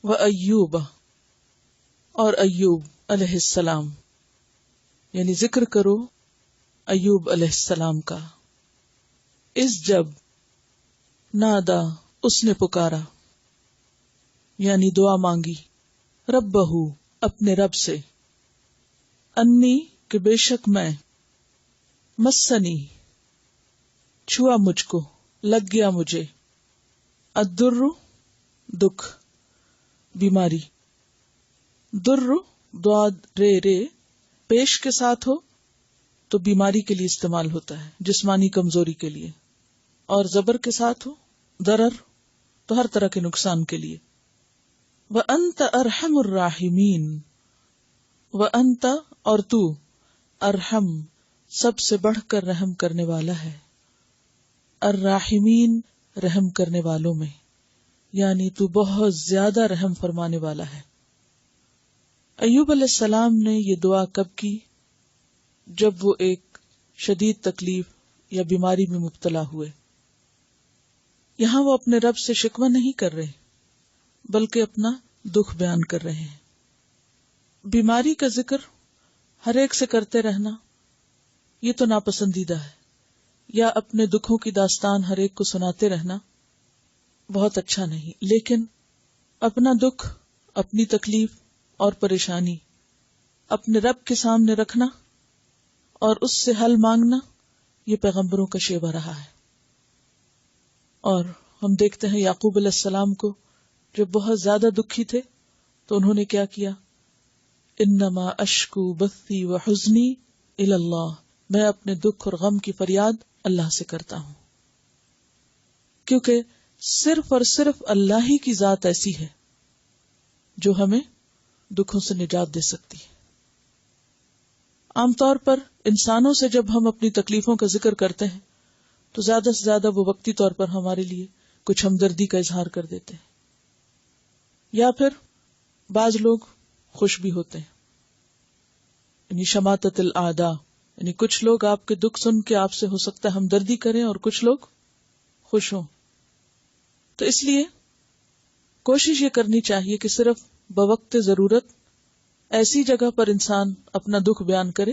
و ایوب، اور ایوب علیہ السلام، یعنی ذکر کرو ایوب علیہ السلام کا، اس جب نادا اس نے پکارا، یعنی دعا مانگی، ربہ اپنے رب سے، انی کہ بے شک میں، مسنی چھوا مجھ کو، لگ گیا مجھے، الدر دکھ، بیماری، در ضاد رے رے پیش کے ساتھ ہو تو بیماری کے لیے استعمال ہوتا ہے، جسمانی کمزوری کے لیے، اور زبر کے ساتھ ہو ضرر تو ہر طرح کے نقصان کے لیے۔ وَأَنْتَ أَرْحَمُ الرَّاحِمِينَ، وَأَنْتَ اور تو، ارحم سب سے بڑھ کر رحم کرنے والا ہے، الراحمین رحم کرنے والوں میں، یعنی تو بہت زیادہ رحم فرمانے والا ہے۔ ایوب علیہ السلام نے یہ دعا کب کی؟ جب وہ ایک شدید تکلیف یا بیماری میں مبتلا ہوئے۔ یہاں وہ اپنے رب سے شکوہ نہیں کر رہے بلکہ اپنا دکھ بیان کر رہے ہیں۔ بیماری کا ذکر ہر ایک سے کرتے رہنا یہ تو ناپسندیدہ ہے، یا اپنے دکھوں کی داستان ہر ایک کو سناتے رہنا بہت اچھا نہیں، لیکن اپنا دکھ، اپنی تکلیف اور پریشانی اپنے رب کے سامنے رکھنا اور اس سے حل مانگنا، یہ پیغمبروں کا شیوہ رہا ہے۔ اور ہم دیکھتے ہیں یعقوب علیہ السلام کو جب بہت زیادہ دکھی تھے تو انہوں نے کیا کیا؟ انما اشکو بثی و حزنی الی اللہ، میں اپنے دکھ اور غم کی فریاد اللہ سے کرتا ہوں، کیونکہ صرف اور صرف اللہ ہی کی ذات ایسی ہے جو ہمیں دکھوں سے نجات دے سکتی ہے۔ عام طور پر انسانوں سے جب ہم اپنی تکلیفوں کا ذکر کرتے ہیں تو زیادہ سے زیادہ وہ وقتی طور پر ہمارے لیے کچھ ہمدردی کا اظہار کر دیتے ہیں، یا پھر بعض لوگ خوش بھی ہوتے ہیں، یعنی شماتت الاعداء، یعنی کچھ لوگ آپ کے دکھ سن کے آپ سے ہو سکتا ہے ہمدردی کریں اور کچھ لوگ خوش ہوں۔ تو اس لیے کوشش یہ کرنی چاہیے کہ صرف بوقت ضرورت ایسی جگہ پر انسان اپنا دکھ بیان کرے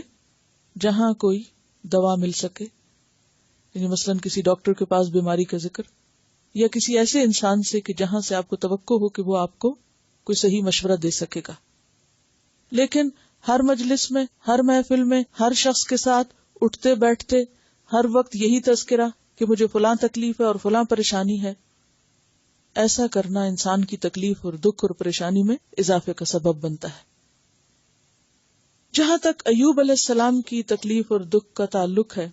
جہاں کوئی دوا مل سکے، یعنی مثلا کسی ڈاکٹر کے پاس بیماری کا ذکر، یا کسی ایسے انسان سے کہ جہاں سے آپ کو توقع ہو کہ وہ آپ کو کوئی صحیح مشورہ دے سکے گا۔ لیکن ہر مجلس میں، ہر محفل میں، ہر شخص کے ساتھ اٹھتے بیٹھتے ہر وقت یہی تذکرہ کہ مجھے فلاں تکلیف ہے اور فلاں پریشانی ہے، ایسا کرنا انسان کی تکلیف اور دکھ اور پریشانی میں اضافے کا سبب بنتا ہے۔ جہاں تک ایوب علیہ السلام کی تکلیف اور دکھ کا تعلق ہے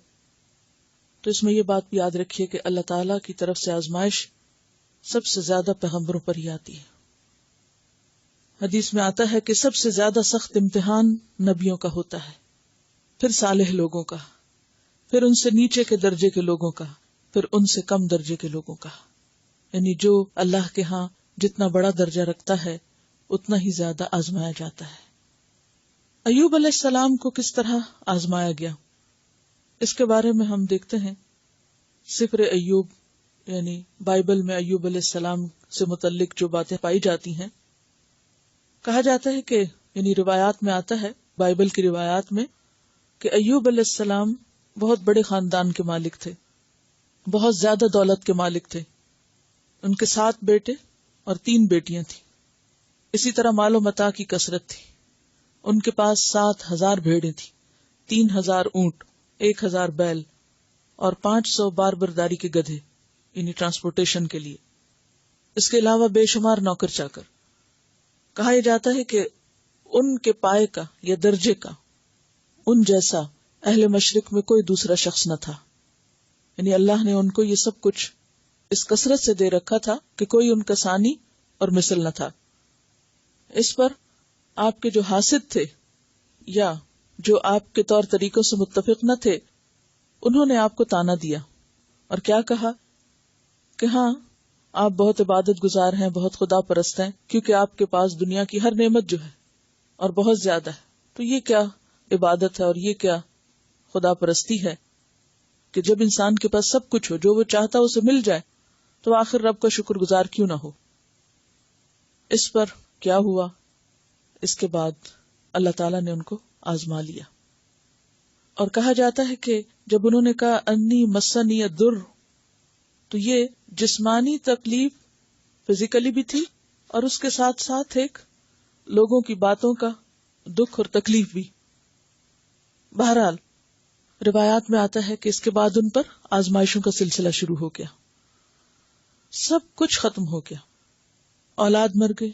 تو اس میں یہ بات بھی یاد رکھیے کہ اللہ تعالیٰ کی طرف سے آزمائش سب سے زیادہ پیغمبروں پر ہی آتی ہے۔ حدیث میں آتا ہے کہ سب سے زیادہ سخت امتحان نبیوں کا ہوتا ہے، پھر صالح لوگوں کا، پھر ان سے نیچے کے درجے کے لوگوں کا، پھر ان سے کم درجے کے لوگوں کا، یعنی جو اللہ کے ہاں جتنا بڑا درجہ رکھتا ہے اتنا ہی زیادہ آزمایا جاتا ہے۔ ایوب علیہ السلام کو کس طرح آزمایا گیا، اس کے بارے میں ہم دیکھتے ہیں سفر ایوب، یعنی بائبل میں ایوب علیہ السلام سے متعلق جو باتیں پائی جاتی ہیں۔ کہا جاتا ہے کہ یعنی روایات میں آتا ہے، بائبل کی روایات میں، کہ ایوب علیہ السلام بہت بڑے خاندان کے مالک تھے، بہت زیادہ دولت کے مالک تھے۔ ان کے 7 بیٹے اور 3 بیٹیاں تھیں، اسی طرح مال و متاع کی کثرت تھی۔ ان کے پاس 7,000 بھیڑیں تھیں، 3,000 اونٹ، 1,000 بیل اور 500 بار برداری کے گدھے، یعنی ٹرانسپورٹیشن کے لیے۔ اس کے علاوہ بے شمار نوکر چاکر۔ کہا یہ جاتا ہے کہ ان کے پائے کا یا درجے کا ان جیسا اہل مشرق میں کوئی دوسرا شخص نہ تھا، یعنی اللہ نے ان کو یہ سب کچھ اس کثرت سے دے رکھا تھا کہ کوئی ان کا ثانی اور مثل نہ تھا۔ اس پر آپ کے جو حاسد تھے یا جو آپ کے طور طریقوں سے متفق نہ تھے، انہوں نے آپ کو تانا دیا اور کیا کہا کہ ہاں آپ بہت عبادت گزار ہیں، بہت خدا پرست ہیں، کیونکہ آپ کے پاس دنیا کی ہر نعمت جو ہے اور بہت زیادہ ہے، تو یہ کیا عبادت ہے اور یہ کیا خدا پرستی ہے کہ جب انسان کے پاس سب کچھ ہو، جو وہ چاہتا اسے مل جائے، تو آخر رب کا شکر گزار کیوں نہ ہو۔ اس پر کیا ہوا؟ اس کے بعد اللہ تعالیٰ نے ان کو آزما لیا، اور کہا جاتا ہے کہ جب انہوں نے کہا انی مسنی الضر، تو یہ جسمانی تکلیف فزیکلی بھی تھی، اور اس کے ساتھ ساتھ ایک لوگوں کی باتوں کا دکھ اور تکلیف بھی۔ بہرحال روایات میں آتا ہے کہ اس کے بعد ان پر آزمائشوں کا سلسلہ شروع ہو گیا، سب کچھ ختم ہو گیا، اولاد مر گئی،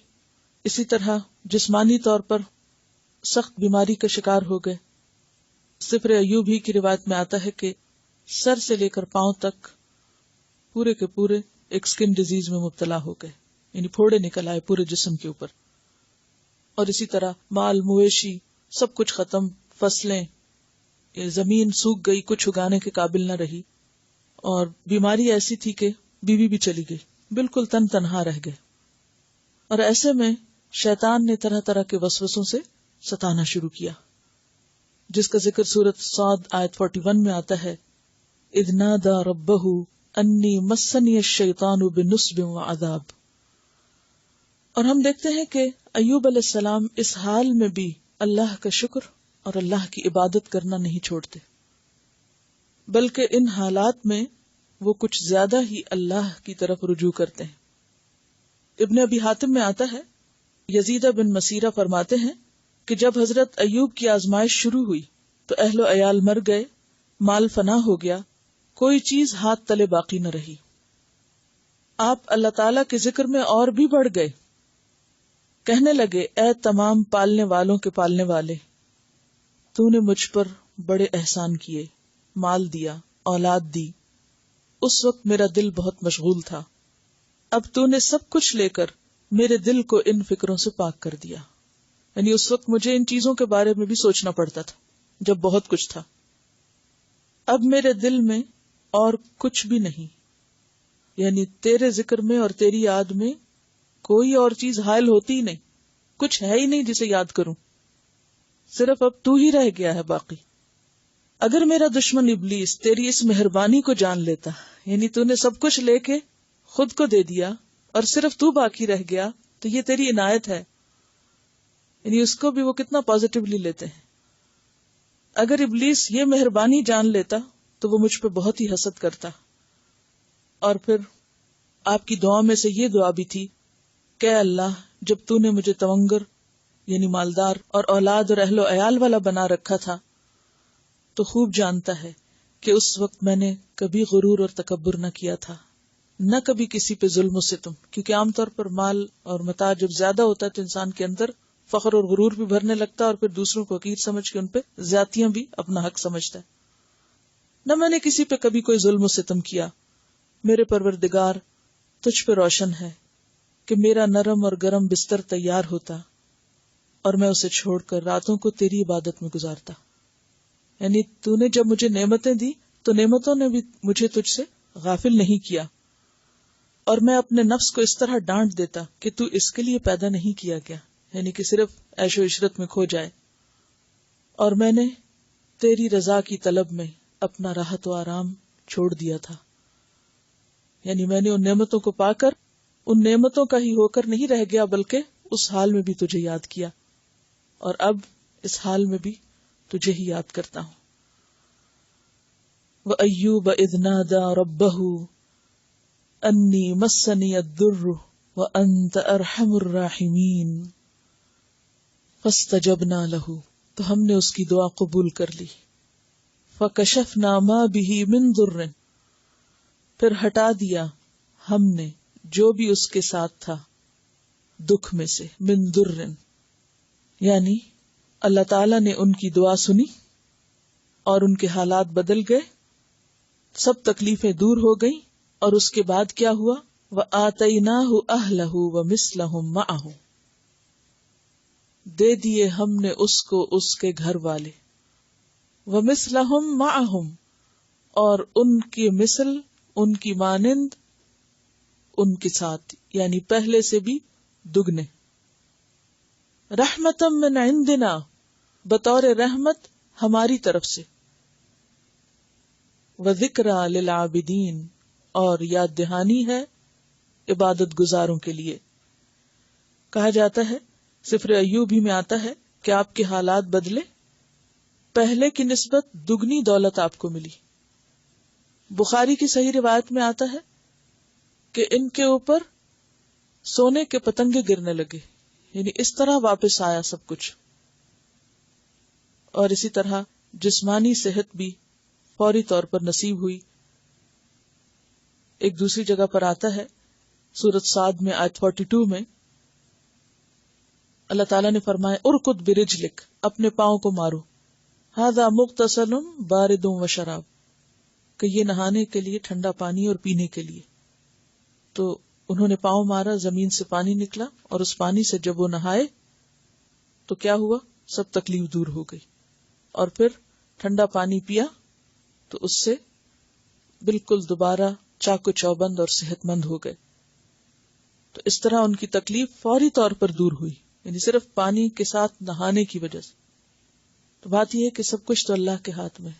اسی طرح جسمانی طور پر سخت بیماری کا شکار ہو گئے۔ صفر ایوب ہی کی روایت میں آتا ہے کہ سر سے لے کر پاؤں تک پورے کے پورے ایک سکن ڈیزیز میں مبتلا ہو گئے، یعنی پھوڑے نکل آئے پورے جسم کے اوپر، اور اسی طرح مال مویشی سب کچھ ختم، فصلیں، زمین سوکھ گئی، کچھ اگانے کے قابل نہ رہی، اور بیماری ایسی تھی کہ بیوی بھی چلی گئی، بالکل تنہا رہ گئے۔ اور ایسے میں شیطان نے طرح طرح کے وسوسوں سے ستانا شروع کیا، جس کا ذکر سورۃ صاد آیت 41 میں آتا ہے، اذ نادى ربه انی مسنی الشیطان بنصب وعذاب۔ اور ہم دیکھتے ہیں کہ ایوب علیہ السلام اس حال میں بھی اللہ کا شکر اور اللہ کی عبادت کرنا نہیں چھوڑتے، بلکہ ان حالات میں وہ کچھ زیادہ ہی اللہ کی طرف رجوع کرتے ہیں۔ ابن ابی حاتم میں آتا ہے، یزید بن مسیرہ فرماتے ہیں کہ جب حضرت ایوب کی آزمائش شروع ہوئی تو اہل و عیال مر گئے، مال فنا ہو گیا، کوئی چیز ہاتھ تلے باقی نہ رہی۔ آپ اللہ تعالیٰ کے ذکر میں اور بھی بڑھ گئے، کہنے لگے، اے تمام پالنے والوں کے پالنے والے، تو نے مجھ پر بڑے احسان کیے، مال دیا، اولاد دی، اس وقت میرا دل بہت مشغول تھا، اب تو نے سب کچھ لے کر میرے دل کو ان فکروں سے پاک کر دیا۔ یعنی اس وقت مجھے ان چیزوں کے بارے میں بھی سوچنا پڑتا تھا جب بہت کچھ تھا، اب میرے دل میں اور کچھ بھی نہیں، یعنی تیرے ذکر میں اور تیری یاد میں کوئی اور چیز حائل ہوتی ہی نہیں، کچھ ہے ہی نہیں جسے یاد کروں، صرف اب تو ہی رہ گیا ہے باقی۔ اگر میرا دشمن ابلیس تیری اس مہربانی کو جان لیتا، یعنی تو نے سب کچھ لے کے خود کو دے دیا اور صرف تو باقی رہ گیا، تو یہ تیری عنایت ہے، یعنی اس کو بھی وہ کتنا پازیٹیولی لیتے ہیں۔ اگر ابلیس یہ مہربانی جان لیتا تو وہ مجھ پہ بہت ہی حسد کرتا۔ اور پھر آپ کی دعا میں سے یہ دعا بھی تھی کہ اللہ، جب تو نے مجھے تونگر یعنی مالدار اور اولاد اور اہل و عیال والا بنا رکھا تھا تو خوب جانتا ہے کہ اس وقت میں نے کبھی غرور اور تکبر نہ کیا تھا، نہ کبھی کسی پہ ظلم و ستم، کیونکہ عام طور پر مال اور متاع جب زیادہ ہوتا ہے تو انسان کے اندر فخر اور غرور بھی بھرنے لگتا ہے، اور پھر دوسروں کو حقیر سمجھ کے ان پہ زیادتیاں بھی اپنا حق سمجھتا ہے۔ نہ میں نے کسی پہ کبھی کوئی ظلم و ستم کیا۔ میرے پروردگار، تجھ پہ روشن ہے کہ میرا نرم اور گرم بستر تیار ہوتا اور میں اسے چھوڑ کر راتوں کو تیری عبادت میں گزارتا۔ یعنی تو نے جب مجھے نعمتیں دی تو نعمتوں نے بھی مجھے تجھ سے غافل نہیں کیا، اور میں اپنے نفس کو اس طرح ڈانٹ دیتا کہ تو اس کے لیے پیدا نہیں کیا گیا، یعنی کہ صرف عیش و عشرت میں کھو جائے، اور میں نے تیری رضا کی طلب میں اپنا راحت و آرام چھوڑ دیا تھا۔ یعنی میں نے ان نعمتوں کو پا کر ان نعمتوں کا ہی ہو کر نہیں رہ گیا، بلکہ اس حال میں بھی تجھے یاد کیا، اور اب اس حال میں بھی تجھے ہی یاد کرتا ہوں۔ وَأَيُّوبَ إِذْ نَادَى رَبَّهُ أَنِّي مَسَّنِيَ الضُّرُّ وَأَنْتَ أَرْحَمُ الرَّاحِمِينَ فَاسْتَجَبْنَا لَهُ، تو ہم نے اس کی دعا قبول کر لی۔ فَكَشَفْنَا مَا بِهِ مِنْ ضُرٍّ، پھر ہٹا دیا ہم نے جو بھی اس کے ساتھ تھا دکھ میں سے، من ضرٍ، یعنی اللہ تعالیٰ نے ان کی دعا سنی اور ان کے حالات بدل گئے، سب تکلیفیں دور ہو گئیں، اور اس کے بعد کیا ہوا؟ وَآتَيْنَاهُ أَهْلَهُ وَمِثْلَهُمْ مَعَهُ، دے دیے ہم نے اس کو اس کے گھر والے، وَمِثْلَهُمْ مَعَهُمْ، اور ان کی مثل، ان کی مانند ان کے ساتھ، یعنی پہلے سے بھی دگنے، رحمتم من عندنا، بطور رحمت ہماری طرف سے، وذکریٰ للعابدین، اور یاد دہانی ہے عبادت گزاروں کے لیے۔ کہا جاتا ہے، سفر ایوب ہی میں آتا ہے کہ آپ کے حالات بدلے، پہلے کی نسبت دگنی دولت آپ کو ملی۔ بخاری کی صحیح روایت میں آتا ہے کہ ان کے اوپر سونے کے پتنگے گرنے لگے، یعنی اس طرح واپس آیا سب کچھ۔ اور اسی طرح جسمانی صحت بھی فوری طور پر نصیب ہوئی۔ ایک دوسری جگہ پر آتا ہے سورۃ صاد میں آیت 42 میں اللہ تعالیٰ نے فرمایا ارکض برجلک، اپنے پاؤں کو مارو، ھذا مغتسل بارد وشراب، کہ یہ نہانے کے لیے ٹھنڈا پانی اور پینے کے لیے۔ تو انہوں نے پاؤں مارا، زمین سے پانی نکلا، اور اس پانی سے جب وہ نہائے تو کیا ہوا؟ سب تکلیف دور ہو گئی، اور پھر ٹھنڈا پانی پیا تو اس سے بالکل دوبارہ چاق و چوبند اور صحت مند ہو گئے۔ تو اس طرح ان کی تکلیف فوری طور پر دور ہوئی، یعنی صرف پانی کے ساتھ نہانے کی وجہ سے۔ تو بات یہ ہے کہ سب کچھ تو اللہ کے ہاتھ میں ہے،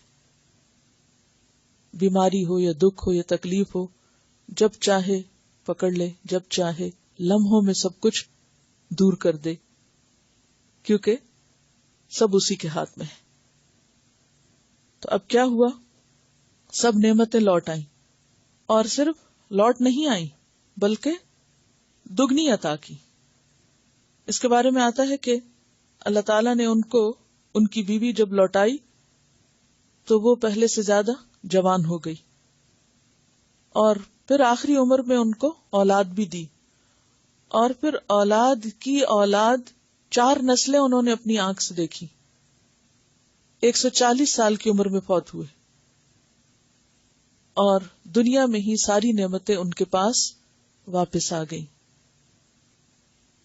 بیماری ہو یا دکھ ہو یا تکلیف ہو، جب چاہے پکڑ لے، جب چاہے لمحوں میں سب کچھ دور کر دے، کیونکہ سب اسی کے ہاتھ میں ہے۔ تو اب کیا ہوا؟ سب نعمتیں لوٹ آئیں، اور صرف لوٹ نہیں آئیں بلکہ دگنی عطا کی۔ اس کے بارے میں آتا ہے کہ اللہ تعالیٰ نے ان کو، ان کی بیوی جب لوٹائی تو وہ پہلے سے زیادہ جوان ہو گئی، اور پھر آخری عمر میں ان کو اولاد بھی دی، اور پھر اولاد کی اولاد 4 نسلیں انہوں نے اپنی آنکھ سے دیکھی۔ 140 سال کی عمر میں فوت ہوئے، اور دنیا میں ہی ساری نعمتیں ان کے پاس واپس آ گئیں۔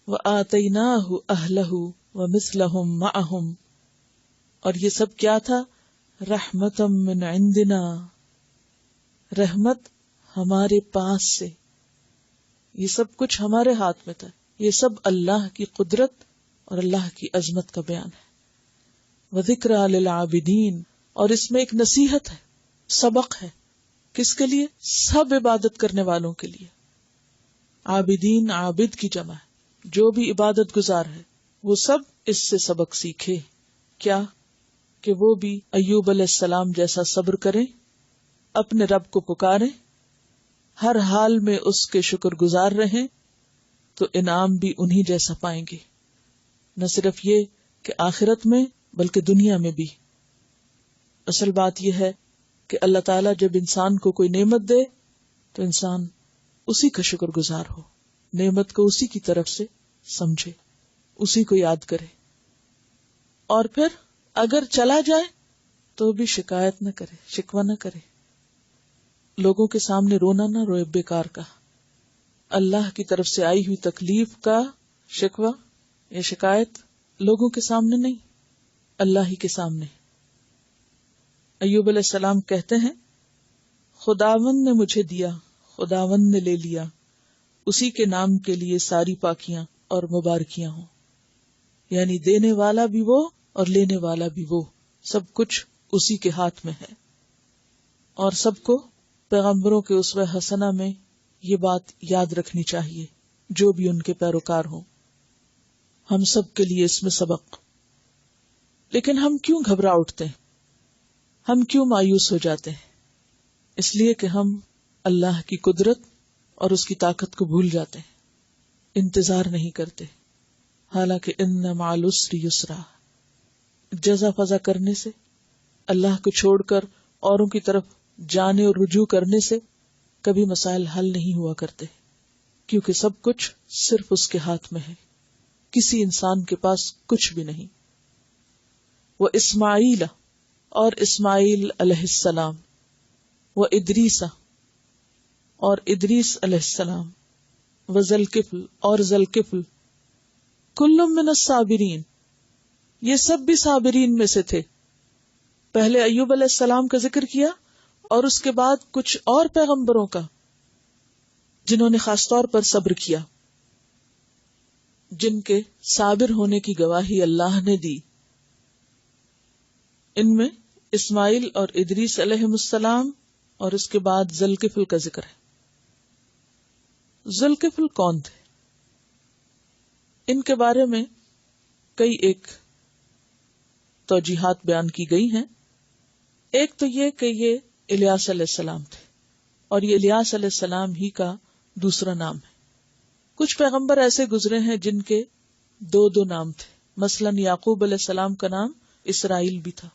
وَآتَيْنَاهُ أَهْلَهُ وَمِثْلَهُمْ مَعَهُمْ، اور یہ سب کیا تھا؟ رحمتم من عندنا، رحمت ہمارے پاس سے، یہ سب کچھ ہمارے ہاتھ میں تھا۔ یہ سب اللہ کی قدرت اور اللہ کی عظمت کا بیان ہے۔ وَذِكْرَى لِلْعَابِدِينَ، اور اس میں ایک نصیحت ہے، سبق ہے، کس کے لیے؟ سب عبادت کرنے والوں کے لیے۔ عابدین عابد کی جمع ہے، جو بھی عبادت گزار ہے وہ سب اس سے سبق سیکھے۔ کیا؟ کہ وہ بھی ایوب علیہ السلام جیسا صبر کریں، اپنے رب کو پکاریں، ہر حال میں اس کے شکر گزار رہیں، تو انعام بھی انہی جیسا پائیں گے۔ نہ صرف یہ کہ آخرت میں بلکہ دنیا میں بھی۔ اصل بات یہ ہے کہ اللہ تعالیٰ جب انسان کو کوئی نعمت دے تو انسان اسی کا شکر گزار ہو، نعمت کو اسی کی طرف سے سمجھے، اسی کو یاد کرے، اور پھر اگر چلا جائے تو بھی شکایت نہ کرے، شکوہ نہ کرے، لوگوں کے سامنے رونا نہ روئے بیکار کا۔ اللہ کی طرف سے آئی ہوئی تکلیف کا شکوہ یا شکایت لوگوں کے سامنے نہیں، اللہ ہی کے سامنے۔ ایوب علیہ السلام کہتے ہیں، خداوند نے مجھے دیا، خداوند نے لے لیا، اسی کے نام کے لیے ساری پاکیاں اور مبارکیاں ہوں۔ یعنی دینے والا بھی وہ اور لینے والا بھی وہ، سب کچھ اسی کے ہاتھ میں ہے۔ اور سب کو پیغمبروں کے اسوہ حسنہ میں یہ بات یاد رکھنی چاہیے، جو بھی ان کے پیروکار ہوں۔ ہم سب کے لیے اس میں سبق۔ لیکن ہم کیوں گھبرا اٹھتے ہیں؟ ہم کیوں مایوس ہو جاتے ہیں؟ اس لیے کہ ہم اللہ کی قدرت اور اس کی طاقت کو بھول جاتے ہیں، انتظار نہیں کرتے۔ حالانکہ ان مع العسر یسرا، جزا فضا کرنے سے، اللہ کو چھوڑ کر اوروں کی طرف جانے اور رجوع کرنے سے کبھی مسائل حل نہیں ہوا کرتے، کیونکہ سب کچھ صرف اس کے ہاتھ میں ہے، کسی انسان کے پاس کچھ بھی نہیں۔ وہ اسماعیل، اور اسماعیل علیہ السلام، وہ ادریس، اور ادریس علیہ السلام، وہ ذوالکفل، اور ذوالکفل، کل من الصابرین، یہ سب بھی صابرین میں سے تھے۔ پہلے ایوب علیہ السلام کا ذکر کیا، اور اس کے بعد کچھ اور پیغمبروں کا جنہوں نے خاص طور پر صبر کیا، جن کے صابر ہونے کی گواہی اللہ نے دی۔ ان میں اسماعیل اور ادریس علیہ السلام، اور اس کے بعد ذوالکفل کا ذکر ہے۔ ذوالکفل کون تھے؟ ان کے بارے میں کئی ایک توجیحات بیان کی گئی ہیں. ایک تو یہ کہ یہ الیاس علیہ السلام تھے اور یہ الیاس علیہ السلام ہی کا دوسرا نام ہے. کچھ پیغمبر ایسے گزرے ہیں جن کے دو نام تھے. مثلا یعقوب علیہ السلام کا نام اسرائیل بھی تھا.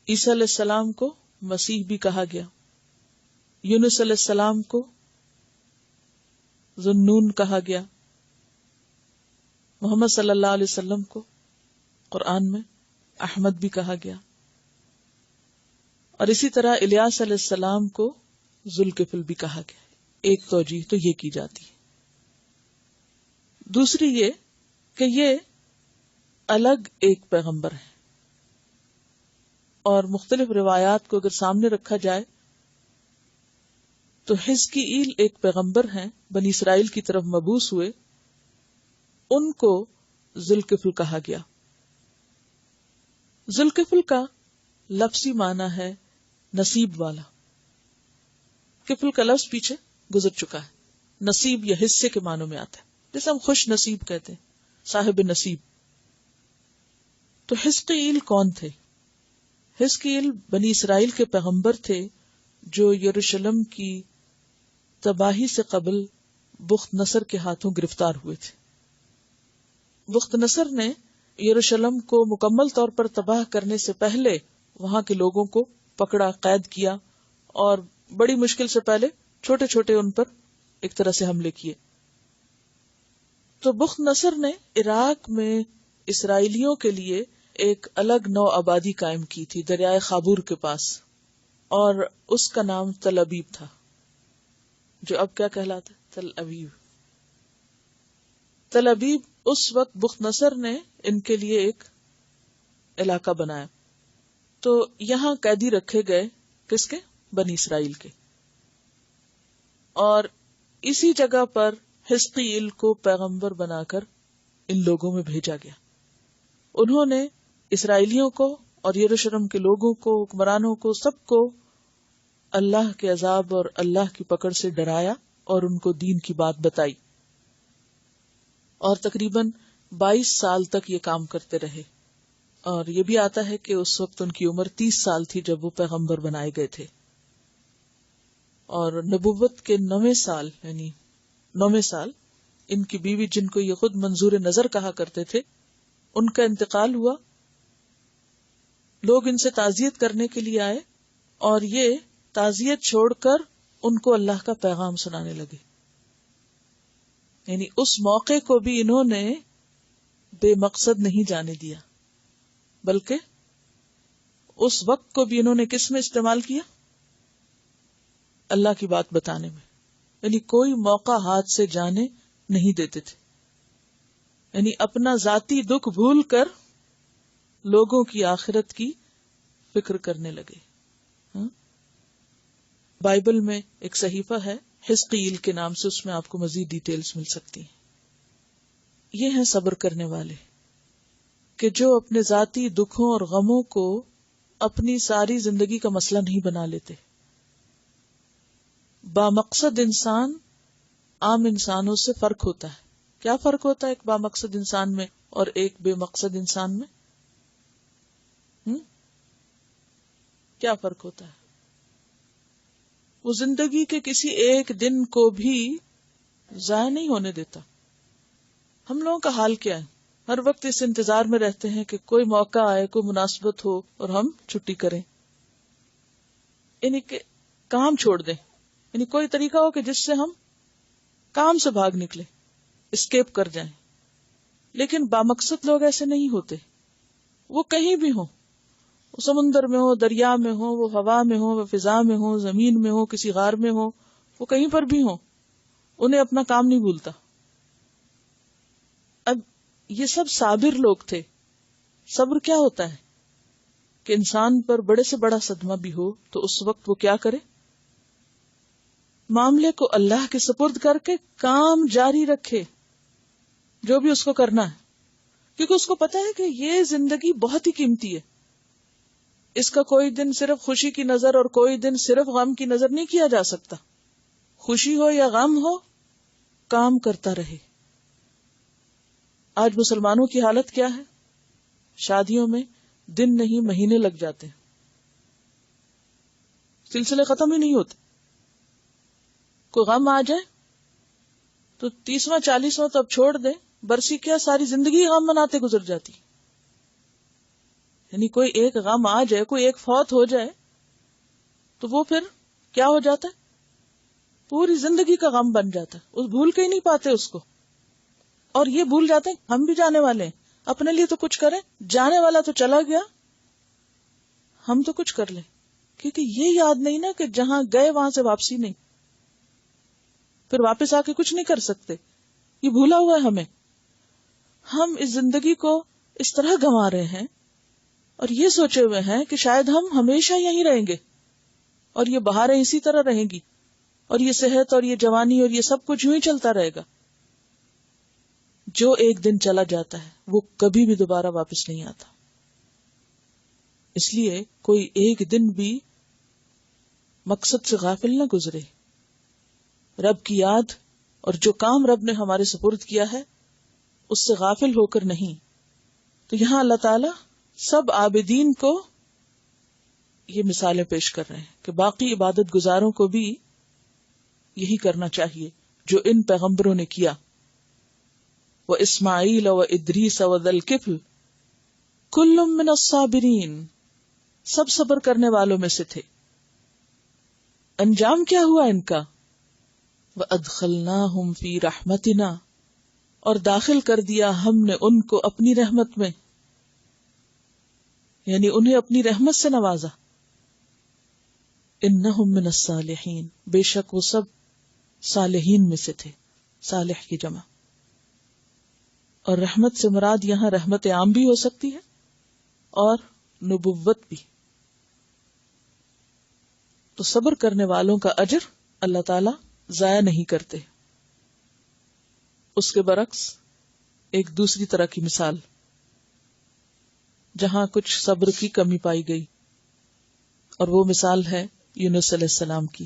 عیسیٰ علیہ السلام کو مسیح بھی کہا گیا. یونس علیہ السلام کو ذوالنون کہا گیا. محمد صلی اللہ علیہ وسلم کو قرآن میں احمد بھی کہا گیا. اور اسی طرح الیاس علیہ السلام کو ذوالکفل بھی کہا گیا. ایک توجیہ تو یہ کی جاتی ہے. دوسری یہ کہ یہ الگ ایک پیغمبر ہے اور مختلف روایات کو اگر سامنے رکھا جائے تو حزقیل ایک پیغمبر ہیں، بنی اسرائیل کی طرف مبعوث ہوئے، ان کو ذوالکفل کہا گیا. ذوالکفل کا لفظی معنی ہے نصیب والا. کفل کا لفظ پیچھے گزر چکا ہے. نصیب یا حصے کے معنوں میں آتا ہے، جیسے ہم خوش نصیب کہتے ہیں، صاحب نصیب. تو حزقیل کون تھے؟ حزقیل بنی اسرائیل کے پیغمبر تھے جو یروشلم کی تباہی سے قبل بخت نصر کے ہاتھوں گرفتار ہوئے تھے. بخت نصر نے یروشلم کو مکمل طور پر تباہ کرنے سے پہلے وہاں کے لوگوں کو پکڑا، قید کیا اور بڑی مشکل سے پہلے چھوٹے چھوٹے ان پر ایک طرح سے حملے کیے. تو بخت نصر نے عراق میں اسرائیلیوں کے لیے ایک الگ نو آبادی قائم کی تھی دریائے خابور کے پاس، اور اس کا نام تل ابیب تھا، جو اب کیا کہلاتا ہے؟ تل ابیب. تل ابیب اس وقت بخت نصر نے ان کے لیے ایک علاقہ بنایا. تو یہاں قیدی رکھے گئے، کس کے؟ بنی اسرائیل کے. اور اسی جگہ پر حزقیل کو پیغمبر بنا کر ان لوگوں میں بھیجا گیا. انہوں نے اسرائیلیوں کو اور یروشلم کے لوگوں کو، حکمرانوں کو، سب کو اللہ کے عذاب اور اللہ کی پکڑ سے ڈرایا اور ان کو دین کی بات بتائی. اور تقریباً 22 سال تک یہ کام کرتے رہے. اور یہ بھی آتا ہے کہ اس وقت ان کی عمر 30 سال تھی جب وہ پیغمبر بنائے گئے تھے. اور نبوت کے 9ویں سال، یعنی 9ویں سال، ان کی بیوی جن کو یہ خود منظور نظر کہا کرتے تھے، ان کا انتقال ہوا. لوگ ان سے تعزیت کرنے کے لیے آئے اور یہ تعزیت چھوڑ کر ان کو اللہ کا پیغام سنانے لگے. یعنی اس موقع کو بھی انہوں نے بے مقصد نہیں جانے دیا، بلکہ اس وقت کو بھی انہوں نے کس میں استعمال کیا؟ اللہ کی بات بتانے میں. یعنی کوئی موقع ہاتھ سے جانے نہیں دیتے تھے. یعنی اپنا ذاتی دکھ بھول کر لوگوں کی آخرت کی فکر کرنے لگے. بائبل میں ایک صحیفہ ہے حزقیل کے نام سے، اس میں آپ کو مزید ڈیٹیلز مل سکتی ہیں. یہ ہیں صبر کرنے والے، کہ جو اپنے ذاتی دکھوں اور غموں کو اپنی ساری زندگی کا مسئلہ نہیں بنا لیتے. بامقصد انسان عام انسانوں سے فرق ہوتا ہے. کیا فرق ہوتا ہے ایک بامقصد انسان میں اور ایک بے مقصد انسان میں؟ کیا فرق ہوتا ہے؟ وہ زندگی کے کسی ایک دن کو بھی ضائع نہیں ہونے دیتا. ہم لوگوں کا حال کیا ہے؟ ہر وقت اس انتظار میں رہتے ہیں کہ کوئی موقع آئے، کوئی مناسبت ہو اور ہم چھٹی کریں، یعنی کہ کام چھوڑ دیں. یعنی کوئی طریقہ ہو کہ جس سے ہم کام سے بھاگ نکلے، اسکیپ کر جائیں. لیکن بامقصد لوگ ایسے نہیں ہوتے. وہ کہیں بھی ہوں، وہ سمندر میں ہو، دریا میں ہو، وہ ہوا میں ہو، وہ فضا میں ہو، زمین میں ہو، کسی غار میں ہو، وہ کہیں پر بھی ہوں، انہیں اپنا کام نہیں بھولتا. اب یہ سب صابر لوگ تھے. صبر کیا ہوتا ہے؟ کہ انسان پر بڑے سے بڑا صدمہ بھی ہو تو اس وقت وہ کیا کرے؟ معاملے کو اللہ کے سپرد کر کے کام جاری رکھے، جو بھی اس کو کرنا ہے. کیونکہ اس کو پتا ہے کہ یہ زندگی بہت ہی قیمتی ہے. اس کا کوئی دن صرف خوشی کی نظر اور کوئی دن صرف غم کی نظر نہیں کیا جا سکتا. خوشی ہو یا غم ہو، کام کرتا رہے. آج مسلمانوں کی حالت کیا ہے؟ شادیوں میں دن نہیں مہینے لگ جاتے ہیں، سلسلے ختم ہی نہیں ہوتے. کوئی غم آ جائے تو 30واں 40واں تو اب چھوڑ دیں، برسی کیا ساری زندگی غم مناتے گزر جاتی. یعنی کوئی ایک غم آ جائے، کوئی ایک فوت ہو جائے تو وہ پھر کیا ہو جاتا ہے؟ پوری زندگی کا غم بن جاتا ہے. اس بھول کے ہی نہیں پاتے اس کو، اور یہ بھول جاتے ہیں ہم بھی جانے والے ہیں، اپنے لیے تو کچھ کریں، جانے والا تو چلا گیا، ہم تو کچھ کر لیں. کیونکہ یہ یاد نہیں نا کہ جہاں گئے وہاں سے واپسی نہیں، پھر واپس آ کے کچھ نہیں کر سکتے. یہ بھولا ہوا ہے ہمیں. ہم اس زندگی کو اس طرح گنوا رہے ہیں اور یہ سوچے ہوئے ہیں کہ شاید ہم ہمیشہ یہیں رہیں گے اور یہ بہاریں اسی طرح رہیں گی اور یہ صحت اور یہ جوانی اور یہ سب کچھ یوں ہی چلتا رہے گا. جو ایک دن چلا جاتا ہے وہ کبھی بھی دوبارہ واپس نہیں آتا. اس لیے کوئی ایک دن بھی مقصد سے غافل نہ گزرے. رب کی یاد اور جو کام رب نے ہمارے سپرد کیا ہے اس سے غافل ہو کر نہیں. تو یہاں اللہ تعالی سب عابدین کو یہ مثالیں پیش کر رہے ہیں کہ باقی عبادت گزاروں کو بھی یہی کرنا چاہیے جو ان پیغمبروں نے کیا. وَإِسْمَاعِيلَ وَإِدْرِيسَ وَذَا الْكِفْلِ كُلٌّ مِّنَ الصَّابِرِينَ، سب صبر کرنے والوں میں سے تھے. انجام کیا ہوا ان کا؟ وَأَدْخَلْنَاهُمْ فِي رَحْمَتِنَا، اور داخل کر دیا ہم نے ان کو اپنی رحمت میں، یعنی انہیں اپنی رحمت سے نوازا. انہم من الصالحین، بے شک وہ سب صالحین میں سے تھے. صالح کی جمع. اور رحمت سے مراد یہاں رحمت عام بھی ہو سکتی ہے اور نبوت بھی. تو صبر کرنے والوں کا اجر اللہ تعالی ضائع نہیں کرتے. اس کے برعکس ایک دوسری طرح کی مثال جہاں کچھ صبر کی کمی پائی گئی، اور وہ مثال ہے یونس علیہ السلام کی.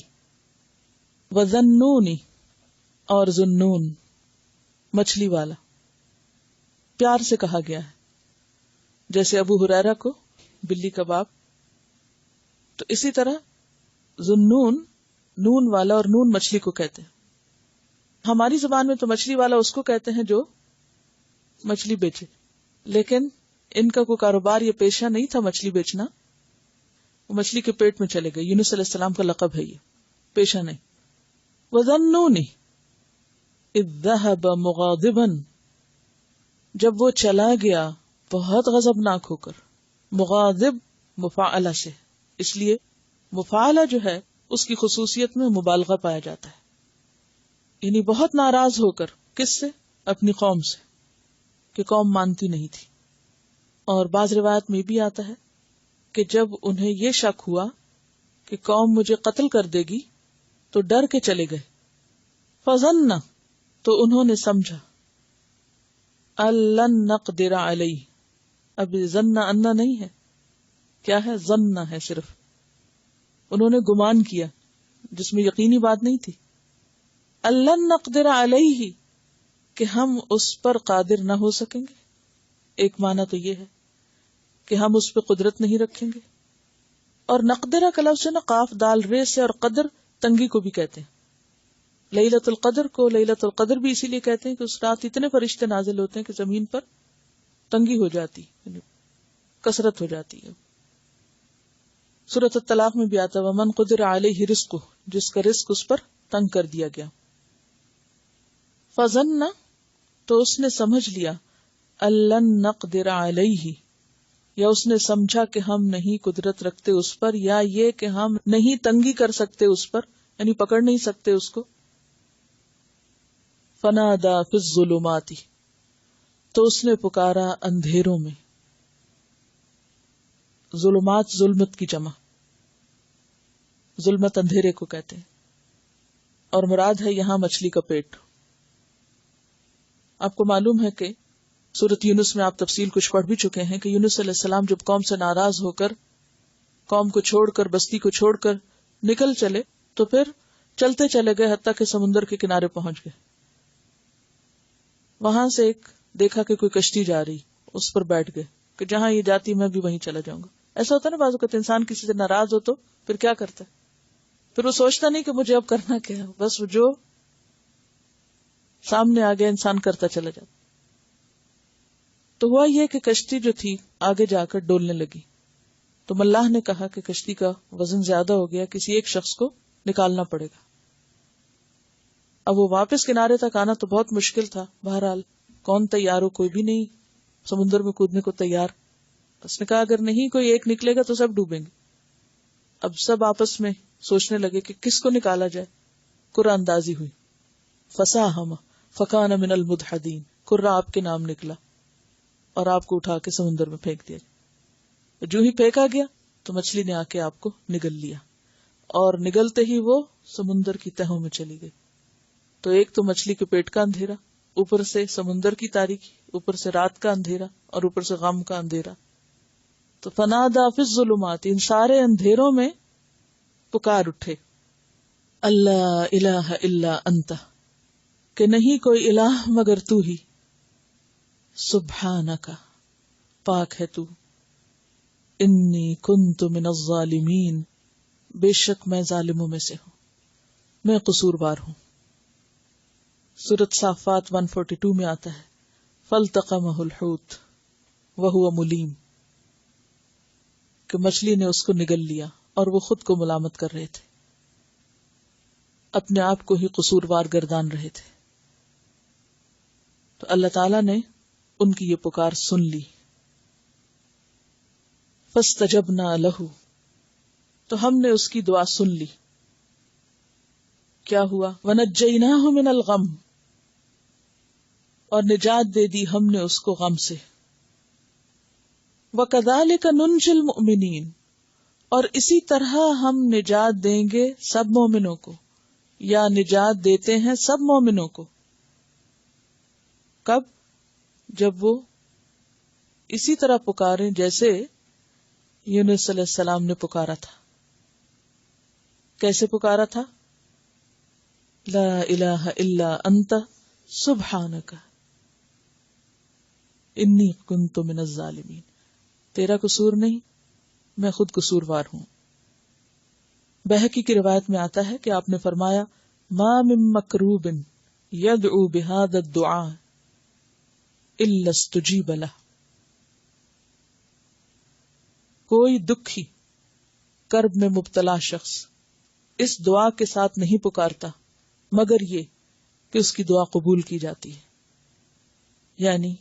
وَذَنُّونِ، اور ذنون مچھلی والا پیار سے کہا گیا ہے، جیسے ابو ہریرہ کو بلی کباب. تو اسی طرح ذنون نون والا، اور نون مچھلی کو کہتے ہیں. ہماری زبان میں تو مچھلی والا اس کو کہتے ہیں جو مچھلی بیچے، لیکن ان کا کوئی کاروبار یہ پیشہ نہیں تھا مچھلی بیچنا، وہ مچھلی کے پیٹ میں چلے گئے. یونس علیہ السلام کا لقب ہے، یہ پیشہ نہیں. وَذَنُّونِ اذ ذَهَبَ مُغَاضِبًا، جب وہ چلا گیا بہت غضبناک ہو کر. مغاضب مفاعلہ سے، اس لیے مفاعلہ جو ہے اس کی خصوصیت میں مبالغہ پایا جاتا ہے، یعنی بہت ناراض ہو کر. کس سے؟ اپنی قوم سے، کہ قوم مانتی نہیں تھی. اور بعض روایت میں بھی آتا ہے کہ جب انہیں یہ شک ہوا کہ قوم مجھے قتل کر دے گی تو ڈر کے چلے گئے. فظن، تو انہوں نے سمجھا. الن نقدر علیہ، اب ظن انا نہیں ہے، کیا ہے؟ ظن ہے صرف. انہوں نے گمان کیا جس میں یقینی بات نہیں تھی. الن نقدر علیہ، کہ ہم اس پر قادر نہ ہو سکیں گے. ایک معنی تو یہ ہے کہ ہم اس پہ قدرت نہیں رکھیں گے. اور نقدرہ کا لفظ ہے نا، قاف دال رے سے، اور قدر تنگی کو بھی کہتے ہیں. لیلۃ القدر کو لیلۃ القدر بھی اسی لیے کہتے ہیں کہ اس رات اتنے فرشتے نازل ہوتے ہیں کہ زمین پر تنگی ہو جاتی، یعنی کثرت ہو جاتی ہے. سورۃ الطلاق میں بھی آتا ہے ومن قدر علیہ رزقہ، جس کا رزق اس پر تنگ کر دیا گیا. فظن، تو اس نے سمجھ لیا. الن نقدر علیہ، یا اس نے سمجھا کہ ہم نہیں قدرت رکھتے اس پر، یا یہ کہ ہم نہیں تنگی کر سکتے اس پر، یعنی پکڑ نہیں سکتے اس کو. فنادا فی الظلمات، تو اس نے پکارا اندھیروں میں. ظلمات ظلمت کی جمع، ظلمت اندھیرے کو کہتے ہیں، اور مراد ہے یہاں مچھلی کا پیٹ. آپ کو معلوم ہے کہ سورۃ یونس میں آپ تفصیل کچھ پڑھ بھی چکے ہیں کہ یونس علیہ السلام جب قوم سے ناراض ہو کر قوم کو چھوڑ کر، بستی کو چھوڑ کر نکل چلے تو پھر چلتے چلے گئے حتیٰ کہ سمندر کے کنارے پہنچ گئے. وہاں سے ایک دیکھا کہ کوئی کشتی جا رہی، اس پر بیٹھ گئے کہ جہاں یہ جاتی میں بھی وہیں چلا جاؤں گا. ایسا ہوتا ہے نا بعض اوقات انسان کسی سے ناراض ہو تو پھر کیا کرتا ہے، پھر وہ سوچتا نہیں کہ مجھے اب کرنا کیا ہے، بس وہ جو سامنے آ گیا انسان کرتا چلا جاتا. تو ہوا یہ کہ کشتی جو تھی آگے جا کر ڈولنے لگی. تو ملاح نے کہا کہ کشتی کا وزن زیادہ ہو گیا، کسی ایک شخص کو نکالنا پڑے گا. اب وہ واپس کنارے تک آنا تو بہت مشکل تھا. بہرحال کون تیار ہو، کوئی بھی نہیں سمندر میں کودنے کو تیار. اس نے کہا اگر نہیں کوئی ایک نکلے گا تو سب ڈوبیں گے. اب سب آپس میں سوچنے لگے کہ کس کو نکالا جائے. قرآن اندازی ہوئی. فساہم فکان من المدحدین، قرہ آپ کے نام نکلا اور آپ کو اٹھا کے سمندر میں پھینک دیا. جو ہی پھینکا گیا تو مچھلی نے آ کے آپ کو نگل لیا، اور نگلتے ہی وہ سمندر کی تہوں میں چلی گئی. تو ایک تو مچھلی کے پیٹ کا اندھیرا، اوپر سے سمندر کی تاریکی، اوپر سے رات کا اندھیرا، اور اوپر سے غم کا اندھیرا. تو فنادا فی الظلمات، ان سارے اندھیروں میں پکار اٹھے، اللہ الہ الا انت، کہ نہیں کوئی الہ مگر تو ہی، سبحانک، پاک ہے تو، انی کنت من الظالمین، بے شک میں ظالموں میں سے ہوں، میں قصوروار ہوں. سورۃ صافات 142 میں آتا ہے فالتقمہ الحوت وہو ملیم، کہ مچھلی نے اس کو نگل لیا اور وہ خود کو ملامت کر رہے تھے، اپنے آپ کو ہی قصوروار گردان رہے تھے. تو اللہ تعالیٰ نے ان کی یہ پکار سن لی. فاستجبنا لہ، تو ہم نے اس کی دعا سن لی. کیا ہوا؟ ونجیناہ من الغم، اور نجات دے دی ہم نے اس کو غم سے. وکذالک ننجی المؤمنین، اور اسی طرح ہم نجات دیں گے سب مومنوں کو، یا نجات دیتے ہیں سب مومنوں کو. کب؟ جب وہ اسی طرح پکاریں جیسے یونس علیہ السلام نے پکارا تھا. کیسے پکارا تھا؟ لا الہ الا انت سبحانک انی کنت من الظالمین، تیرا قصور نہیں، میں خود قصوروار ہوں. بہقی کی روایت میں آتا ہے کہ آپ نے فرمایا ما من مکروب یدعو بہذا الدعاء الا استجیب لہ، کوئی دکھی کرب میں مبتلا شخص اس دعا کے ساتھ نہیں پکارتا مگر یہ کہ اس کی دعا قبول کی جاتی ہے. یعنی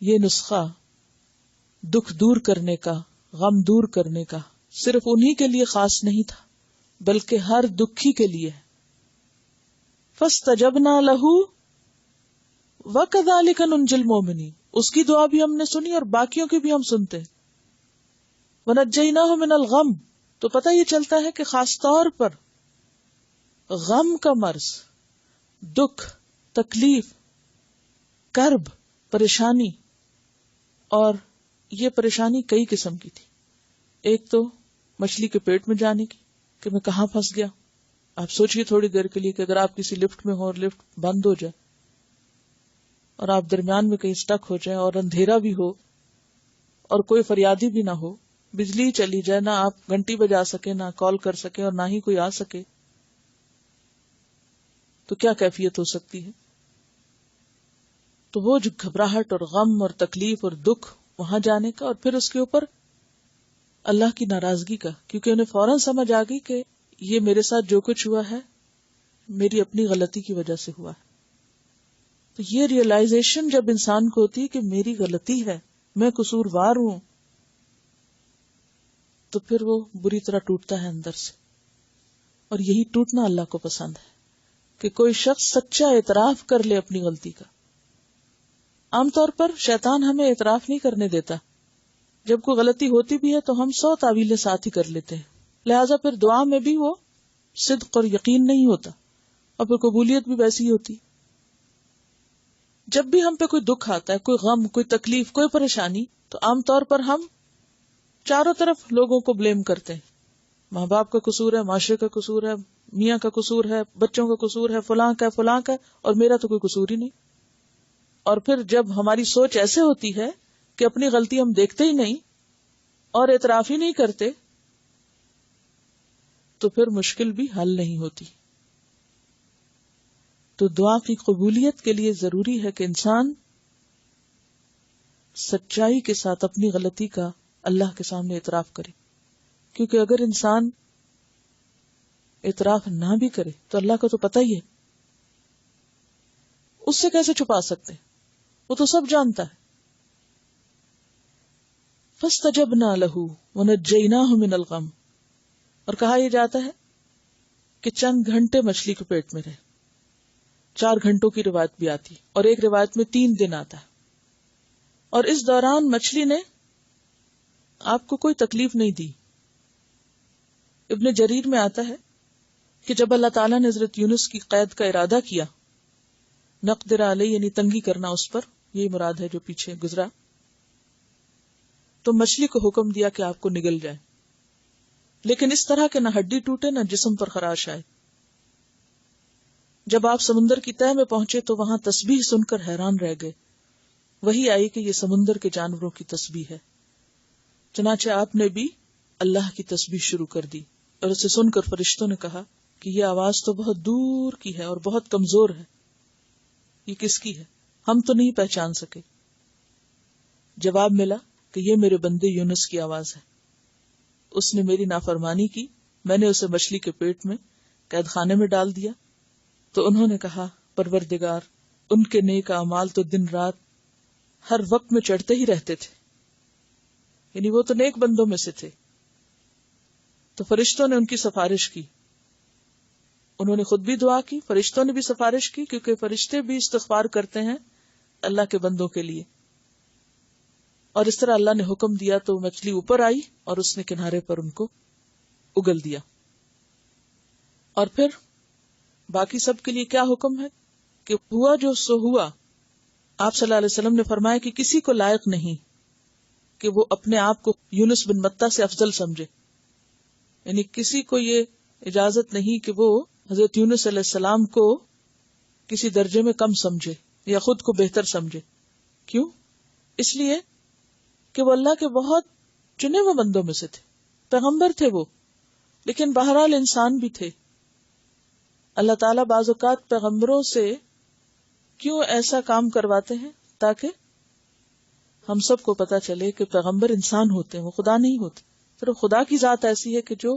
یہ نسخہ دکھ دور کرنے کا، غم دور کرنے کا صرف انہی کے لیے خاص نہیں تھا بلکہ ہر دکھی کے لیے. فاستجبنا لہ وکذالک ننجی المؤمنین، اس کی دعا بھی ہم نے سنی اور باقیوں کی بھی ہم سنتے. ونجیناہ من الغم، تو پتہ یہ چلتا ہے کہ خاص طور پر غم کا مرض، دکھ، تکلیف، کرب، پریشانی، اور یہ پریشانی کئی قسم کی تھی. ایک تو مچھلی کے پیٹ میں جانے کی کہ میں کہاں پھنس گیا. آپ سوچئے تھوڑی دیر کے لیے کہ اگر آپ کسی لفٹ میں ہو اور لفٹ بند ہو جائے اور آپ درمیان میں کہیں سٹک ہو جائیں اور اندھیرا بھی ہو اور کوئی فریادی بھی نہ ہو، بجلی چلی جائے، نہ آپ گھنٹی بجا سکے، نہ کال کر سکے اور نہ ہی کوئی آ سکے، تو کیا کیفیت ہو سکتی ہے. تو وہ جو گھبراہٹ اور غم اور تکلیف اور دکھ وہاں جانے کا، اور پھر اس کے اوپر اللہ کی ناراضگی کا، کیونکہ انہیں فوراً سمجھ آ گئی کہ یہ میرے ساتھ جو کچھ ہوا ہے میری اپنی غلطی کی وجہ سے ہوا ہے. تو یہ ریئلائزیشن جب انسان کو ہوتی ہے کہ میری غلطی ہے، میں قصوروار ہوں، تو پھر وہ بری طرح ٹوٹتا ہے اندر سے. اور یہی ٹوٹنا اللہ کو پسند ہے کہ کوئی شخص سچا اعتراف کر لے اپنی غلطی کا. عام طور پر شیطان ہمیں اعتراف نہیں کرنے دیتا. جب کوئی غلطی ہوتی بھی ہے تو ہم 100 تعویلیں ساتھ ہی کر لیتے ہیں، لہٰذا پھر دعا میں بھی وہ صدق اور یقین نہیں ہوتا اور پھر قبولیت بھی ویسی ہی ہوتی. جب بھی ہم پہ کوئی دکھ آتا ہے، کوئی غم، کوئی تکلیف، کوئی پریشانی، تو عام طور پر ہم چاروں طرف لوگوں کو بلیم کرتے ہیں. ماں باپ کا قصور ہے، معاشرے کا قصور ہے، میاں کا قصور ہے، بچوں کا قصور ہے، فلاں کا اور میرا تو کوئی قصور ہی نہیں. اور پھر جب ہماری سوچ ایسے ہوتی ہے کہ اپنی غلطی ہم دیکھتے ہی نہیں اور اعتراف ہی نہیں کرتے، تو پھر مشکل بھی حل نہیں ہوتی. تو دعا کی قبولیت کے لیے ضروری ہے کہ انسان سچائی کے ساتھ اپنی غلطی کا اللہ کے سامنے اعتراف کرے، کیونکہ اگر انسان اعتراف نہ بھی کرے تو اللہ کو تو پتہ ہی ہے، اس سے کیسے چھپا سکتے، وہ تو سب جانتا ہے. فاستجبنا له ونجيناه من الغم، اور کہا یہ جاتا ہے کہ چند گھنٹے مچھلی کے پیٹ میں رہے. 4 گھنٹوں کی روایت بھی آتی اور ایک روایت میں 3 دن آتا ہے. اور اس دوران مچھلی نے آپ کو کوئی تکلیف نہیں دی. ابن جریر میں آتا ہے کہ جب اللہ تعالیٰ نے حضرت یونس کی قید کا ارادہ کیا، نقدر علیہ یعنی تنگی کرنا اس پر، یہی مراد ہے جو پیچھے گزرا، تو مچھلی کو حکم دیا کہ آپ کو نگل جائے، لیکن اس طرح کہ نہ ہڈی ٹوٹے نہ جسم پر خراش آئے. جب آپ سمندر کی تہہ میں پہنچے تو وہاں تسبیح سن کر حیران رہ گئے. وہی آئی کہ یہ سمندر کے جانوروں کی تسبیح ہے. چنانچہ آپ نے بھی اللہ کی تسبیح شروع کر دی، اور اسے سن کر فرشتوں نے کہا کہ یہ آواز تو بہت دور کی ہے اور بہت کمزور ہے، یہ کس کی ہے؟ ہم تو نہیں پہچان سکے. جواب ملا کہ یہ میرے بندے یونس کی آواز ہے. اس نے میری نافرمانی کی، میں نے اسے مچھلی کے پیٹ میں قید خانے میں ڈال دیا. تو انہوں نے کہا پروردگار، ان کے نیک اعمال تو دن رات ہر وقت میں چڑھتے ہی رہتے تھے، یعنی وہ تو نیک بندوں میں سے تھے. تو فرشتوں نے ان کی سفارش کی، انہوں نے خود بھی دعا کی، فرشتوں نے بھی سفارش کی، کیونکہ فرشتے بھی استغفار کرتے ہیں اللہ کے بندوں کے لیے. اور اس طرح اللہ نے حکم دیا تو مچھلی اوپر آئی اور اس نے کنارے پر ان کو اگل دیا. اور پھر باقی سب کے لیے کیا حکم ہے کہ ہوا جو سو ہوا. آپ صلی اللہ علیہ وسلم نے فرمایا کہ کسی کو لائق نہیں کہ وہ اپنے آپ کو یونس بن متہ سے افضل سمجھے، یعنی کسی کو یہ اجازت نہیں کہ وہ حضرت یونس علیہ السلام کو کسی درجے میں کم سمجھے یا خود کو بہتر سمجھے. کیوں؟ اس لیے کہ وہ اللہ کے بہت چنے ہوئے بندوں میں سے تھے، پیغمبر تھے وہ، لیکن بہرحال انسان بھی تھے. اللہ تعالیٰ بعض اوقات پیغمبروں سے کیوں ایسا کام کرواتے ہیں؟ تاکہ ہم سب کو پتا چلے کہ پیغمبر انسان ہوتے ہیں، وہ خدا نہیں ہوتے. پھر خدا کی ذات ایسی ہے کہ جو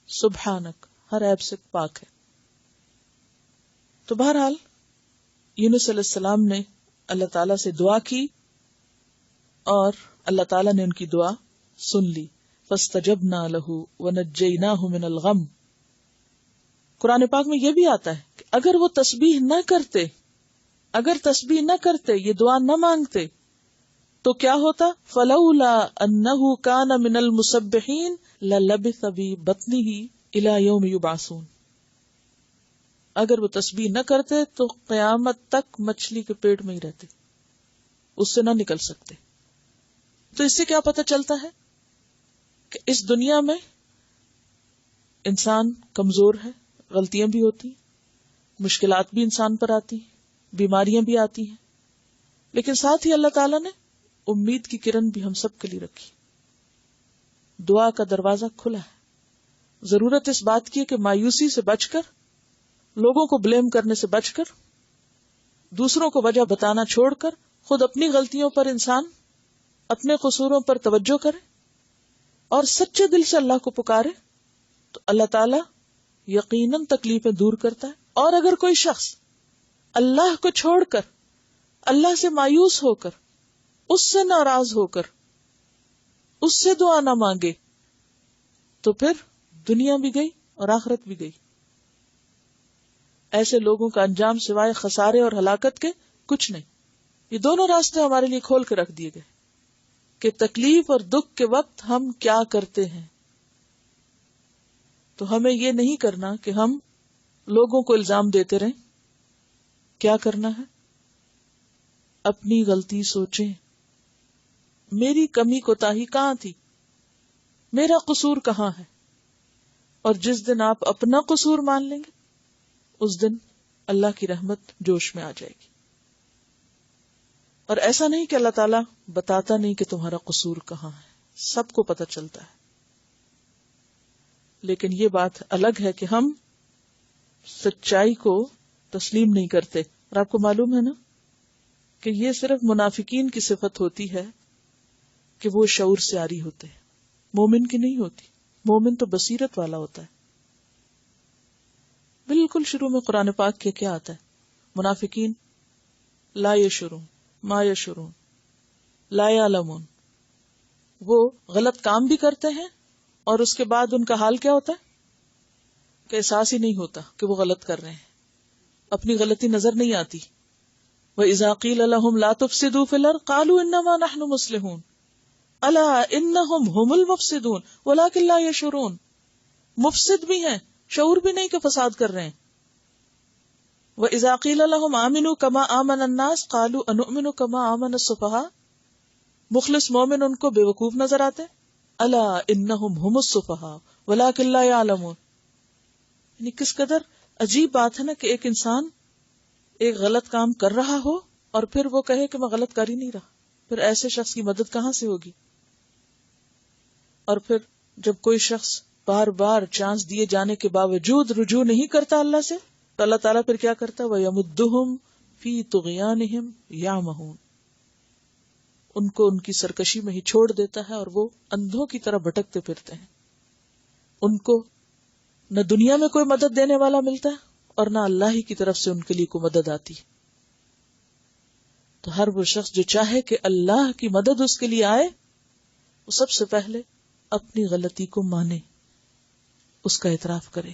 سبحانک ہر عیب سے پاک ہے. تو بہرحال یونس علیہ السلام نے اللہ تعالیٰ سے دعا کی اور اللہ تعالیٰ نے ان کی دعا سن لی. فاستجبنا له ونجيناه من الغم. قرآن پاک میں یہ بھی آتا ہے کہ اگر وہ تسبیح نہ کرتے، یہ دعا نہ مانگتے تو کیا ہوتا؟ فلولا انه كان من المسبحين للبث في بطنه الى يوم يبعثون. اگر وہ تسبیح نہ کرتے تو قیامت تک مچھلی کے پیٹ میں ہی رہتے، اس سے نہ نکل سکتے. تو اس سے کیا پتہ چلتا ہے کہ اس دنیا میں انسان کمزور ہے، غلطیاں بھی ہوتی، مشکلات بھی انسان پر آتی، بیماریاں بھی آتی ہیں، لیکن ساتھ ہی اللہ تعالیٰ نے امید کی کرن بھی ہم سب کے لیے رکھی. دعا کا دروازہ کھلا ہے. ضرورت اس بات کی ہے کہ مایوسی سے بچ کر، لوگوں کو بلیم کرنے سے بچ کر، دوسروں کو وجہ بتانا چھوڑ کر خود اپنی غلطیوں پر انسان اپنے قصوروں پر توجہ کرے اور سچے دل سے اللہ کو پکارے تو اللہ تعالیٰ یقیناً تکلیفیں دور کرتا ہے. اور اگر کوئی شخص اللہ کو چھوڑ کر، اللہ سے مایوس ہو کر، اس سے ناراض ہو کر اس سے دعا نہ مانگے تو پھر دنیا بھی گئی اور آخرت بھی گئی. ایسے لوگوں کا انجام سوائے خسارے اور ہلاکت کے کچھ نہیں. یہ دونوں راستے ہمارے لیے کھول کے رکھ دیے گئے کہ تکلیف اور دکھ کے وقت ہم کیا کرتے ہیں. تو ہمیں یہ نہیں کرنا کہ ہم لوگوں کو الزام دیتے رہیں. کیا کرنا ہے؟ اپنی غلطی سوچیں، میری کمی کوتاہی کہاں تھی، میرا قصور کہاں ہے. اور جس دن آپ اپنا قصور مان لیں گے اس دن اللہ کی رحمت جوش میں آ جائے گی. اور ایسا نہیں کہ اللہ تعالیٰ بتاتا نہیں کہ تمہارا قصور کہاں ہے، سب کو پتہ چلتا ہے. لیکن یہ بات الگ ہے کہ ہم سچائی کو تسلیم نہیں کرتے. اور آپ کو معلوم ہے نا کہ یہ صرف منافقین کی صفت ہوتی ہے کہ وہ شعور سے عاری ہوتے ہیں، مومن کی نہیں ہوتی. مومن تو بصیرت والا ہوتا ہے. بالکل شروع میں قرآن پاک کے کیا آتا ہے؟ منافقین لا یشعرون ما یشعرون لا یعلمون. وہ غلط کام بھی کرتے ہیں اور اس کے بعد ان کا حال کیا ہوتا ہے کہ احساس ہی نہیں ہوتا کہ وہ غلط کر رہے ہیں، اپنی غلطی نظر نہیں آتی. وَإِذَا قِيلَ لَهُمْ لَا تُفْسِدُوا فِي الْأَرْضِ قَالُوا إِنَّمَا نَحْنُ مُصْلِحُونَ أَلَا إِنَّهُمْ هُمُ الْمُفْسِدُونَ وَلَكِنْ لَا يَشْعُرُونَ. مفسد بھی ہیں، شعور بھی نہیں کہ فساد کر رہے ہیں. وَإِذَا قِيلَ لَهُمْ آمِنُوا كَمَا آمَنَ النَّاسُ قَالُوا أَنُؤْمِنُ كَمَا آمَنَ السُّفَهَاءُ. مخلص مومن ان کو بے وقوف نظر آتے ہیں. الا انہم ہم السفہاء ولکن لا یعلمون. یعنی کس قدر عجیب بات ہے نا کہ ایک انسان ایک غلط کام کر رہا ہو اور پھر وہ کہے کہ میں غلط کر ہی نہیں رہا. پھر ایسے شخص کی مدد کہاں سے ہوگی؟ اور پھر جب کوئی شخص بار بار چانس دیے جانے کے باوجود رجوع نہیں کرتا اللہ سے، تو اللہ تعالیٰ پھر کیا کرتا ہے؟ وَيَمُدُّهُمْ فِي طُغْيَانِهِمْ يَعْمَهُونَ. ان کو ان کی سرکشی میں ہی چھوڑ دیتا ہے اور وہ اندھوں کی طرح بھٹکتے پھرتے ہیں. ان کو نہ دنیا میں کوئی مدد دینے والا ملتا ہے اور نہ اللہ ہی کی طرف سے ان کے لیے کوئی مدد آتی. تو ہر وہ شخص جو چاہے کہ اللہ کی مدد اس کے لیے آئے، وہ سب سے پہلے اپنی غلطی کو مانے، اس کا اعتراف کرے.